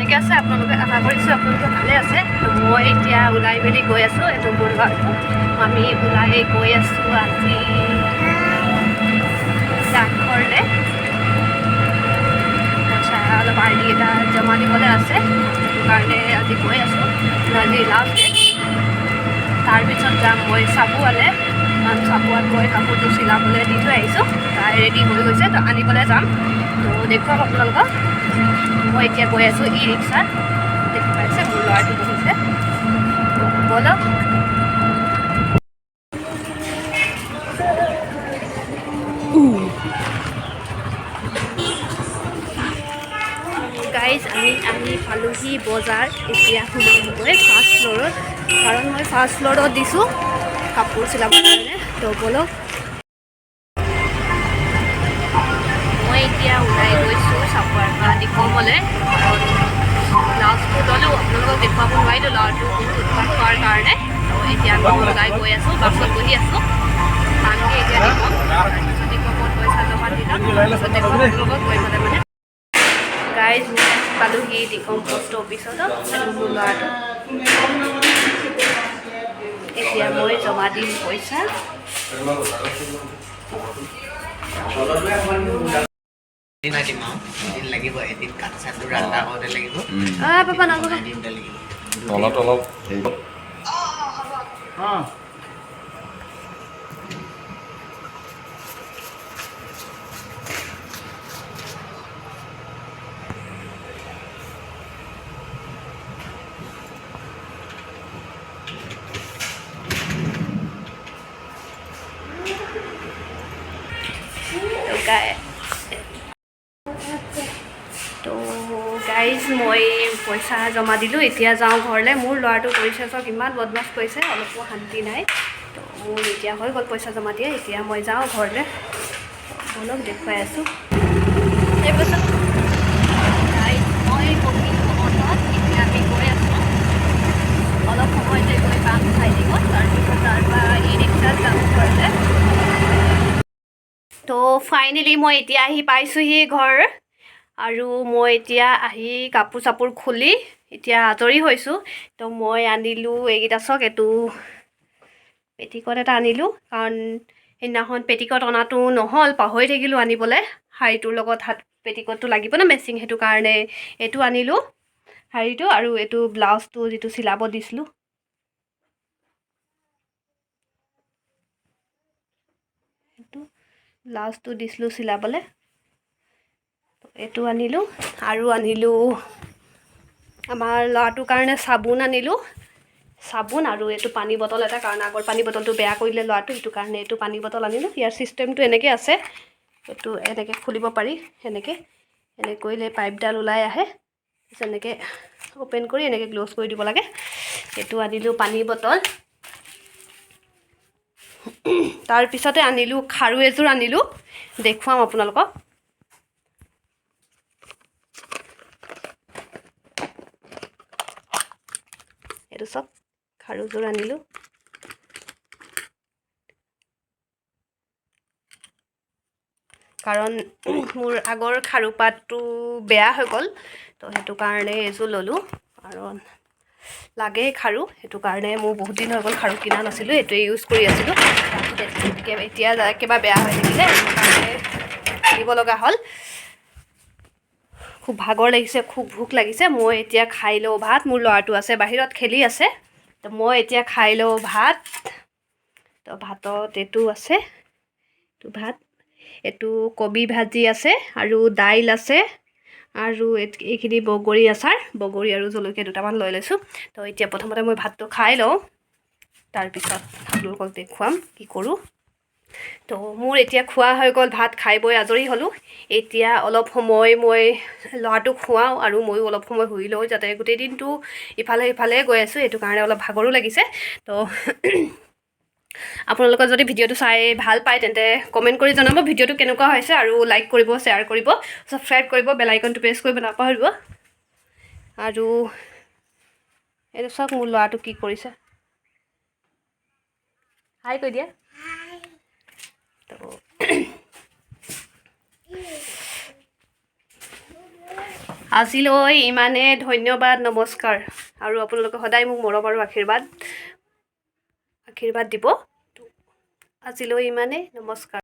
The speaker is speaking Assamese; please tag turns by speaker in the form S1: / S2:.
S1: ঠিকে আছে আপোনালোকে আশা কৰিছোঁ আপোনালোকে ভালে আছে মই এতিয়া ওলাই মেলি গৈ আছোঁ এইটো মোৰ ল'ৰাটো আমি ওলাই গৈ আছোঁ আজি ডাকঘৰলৈ পইচা অলপ আৰ্লি এটা জমা দিবলৈ আছে সেইটো কাৰণে আজি গৈ আছোঁ আজি লাষ্ট ডেট তাৰপিছত যাম মই চাবুৱালে কাৰণ চাবুৱাত গৈ কাপোৰটো চিলাবলৈ দি থৈ আহিছোঁ তাই ৰেডি হৈ গৈছে তো আনিবলৈ যাম তো দেখুৱাম আপোনালোকক মই এতিয়া গৈ আছোঁ ই ৰিক্সাত দেখি পাইছে মোৰ ল'ৰাটো বহিছে বলক গাইজ আমি আহি পালোহি বজাৰ এতিয়া সোমাবগৈ ফাৰ্ষ্ট ফ্ল'ৰত কাৰণ মই ফাৰ্ষ্ট ফ্ল'ৰত দিছোঁ কাপোৰ চিলাবৰ কাৰণে তো বলক মই এতিয়া ওলাই গৈছোঁ চাবুৱাৰ পৰা দিকমলৈ কাৰণ ব্লাউজটো ল'লোঁ আপোনালোকক দেখুৱাব নোৱাৰিলোঁ ল'ৰাটো বহুত উৎপাত হোৱাৰ কাৰণে তো এতিয়া আমি ওলাই গৈ আছোঁ বাছত বহি আছোঁ তানকৈ এতিয়া দিকম তাৰপিছত দিকমত পইচা জমা দিলাম তাৰপিছত দেখুৱাম আপোনালোকক গৈ পেলাই মানে গাইজ মই পালোহি দিকম পোষ্ট অফিচত মোৰ ল'ৰাটো এতিয়া মই জমা দিম পইচা পাপা নাজানো তো গাইজ মই পইচা জমা দিলোঁ এতিয়া যাওঁ ঘৰলৈ মোৰ ল'ৰাটো কৰিছে চব ইমান বদমাছ কৰিছে অলপো শান্তি নাই তো মোৰ এতিয়া হৈ গ'ল পইচা জমা দিয়ে এতিয়া মই যাওঁ ঘৰলৈ অলপ দেখুৱাই আছোঁ তাৰপিছত গাইজ মই এতিয়া আমি গৈ আছোঁ অলপ সময়তে গৈ পাম খাই দিব তাৰপিছত তাৰপৰা ই ৰিক্সাত যাম ঘৰলৈ তো ফাইনেলি মই এতিয়া আহি পাইছোঁহি ঘৰ আৰু মই এতিয়া আহি কাপোৰ চাপোৰ খুলি এতিয়া আজৰি হৈছোঁ তো মই আনিলোঁ এইকেইটা চাওক এইটো পেটিকট এটা আনিলোঁ কাৰণ সেইদিনাখন পেটিকট অনাটো নহ'ল পাহৰি থাকিলোঁ আনিবলৈ শাড়ীটোৰ লগত হাত পেটিকটটো লাগিব ন মেচিং সেইটো কাৰণে এইটো আনিলোঁ শাড়ীটো আৰু এইটো ব্লাউজটো যিটো চিলাব দিছিলোঁ সেইটো ব্লাউজটো দিছিলোঁ চিলাবলৈ এইটো আনিলোঁ আৰু আনিলোঁ আমাৰ ল'ৰাটোৰ কাৰণে চাবোন আনিলোঁ চাবোন আৰু এইটো পানী বটল এটা কাৰণ আগৰ পানী বটলটো বেয়া কৰিলে ল'ৰাটো সেইটো কাৰণে এইটো পানী বটল আনিলোঁ ইয়াৰ চিষ্টেমটো এনেকৈ আছে এইটো এনেকৈ খুলিব পাৰি এনেকৈ কৰিলে পাইপডাল ওলাই আহে এনেকৈ অ'পেন কৰি এনেকৈ ক্ল'জ কৰি দিব লাগে এইটো আনিলোঁ পানী বটল তাৰপিছতে আনিলোঁ খাৰু এযোৰ আনিলোঁ দেখুৱাম আপোনালোকক এইটো চব খাৰুযোৰ আনিলোঁ কাৰণ মোৰ আগৰ খাৰু পাতটো বেয়া হৈ গ'ল তো সেইটো কাৰণে এইযোৰ ল'লোঁ আৰু লাগে খাৰু সেইটো কাৰণে মোৰ বহুত দিন হৈ গ'ল খাৰু কিনা নাছিলোঁ এইটোৱে ইউজ কৰি আছিলোঁ এতিয়া কিবা বেয়া হৈ থাকিলে সেইকাৰণে কিনিব লগা হ'ল খুব ভাগৰ লাগিছে খুব ভোক লাগিছে মই এতিয়া খাই লওঁ ভাত মোৰ ল'ৰাটো আছে বাহিৰত খেলি আছে তো মই এতিয়া খাই লওঁ ভাত তো ভাতত এইটো আছে এইটো ভাত এইটো কবি ভাজি আছে আৰু দাইল আছে আৰু এইখিনি বগৰী আচাৰ বগৰী আৰু জলকীয়া দুটামান লৈ লৈছোঁ তো এতিয়া প্ৰথমতে মই ভাতটো খাই লওঁ তাৰপিছত আপোনালোকক দেখুৱাম কি কৰোঁ তো মোৰ এতিয়া খোৱা হৈ গ'ল ভাত খাই বৈ আজৰি হ'লোঁ এতিয়া অলপ সময় মই ল'ৰাটোক খুৱাওঁ আৰু ময়ো অলপ সময় শুই লওঁ যাতে গোটেই দিনটো ইফালে সিফালে গৈ আছোঁ সেইটো কাৰণে অলপ ভাগৰো লাগিছে তো আপোনালোকে যদি ভিডিঅ'টো চাই ভাল পায় তেন্তে কমেণ্ট কৰি জনাব ভিডিঅ'টো কেনেকুৱা হৈছে আৰু লাইক কৰিব শ্বেয়াৰ কৰিব ছাবস্ক্ৰাইব কৰিব বেল আইকনটো প্ৰেছ কৰিব নাপাহৰিব আৰু এইটো চাওক মোৰ ল'ৰাটো কি কৰিছে হাই কৈ দিয়া তো আজিলৈ ইমানে, ধন্যবাদ, নমস্কাৰ। আৰু আপোনালোকে সদায় মোক মৰম আৰু আশীৰ্বাদ দিব। আজিলৈ ইমানে, নমস্কাৰ।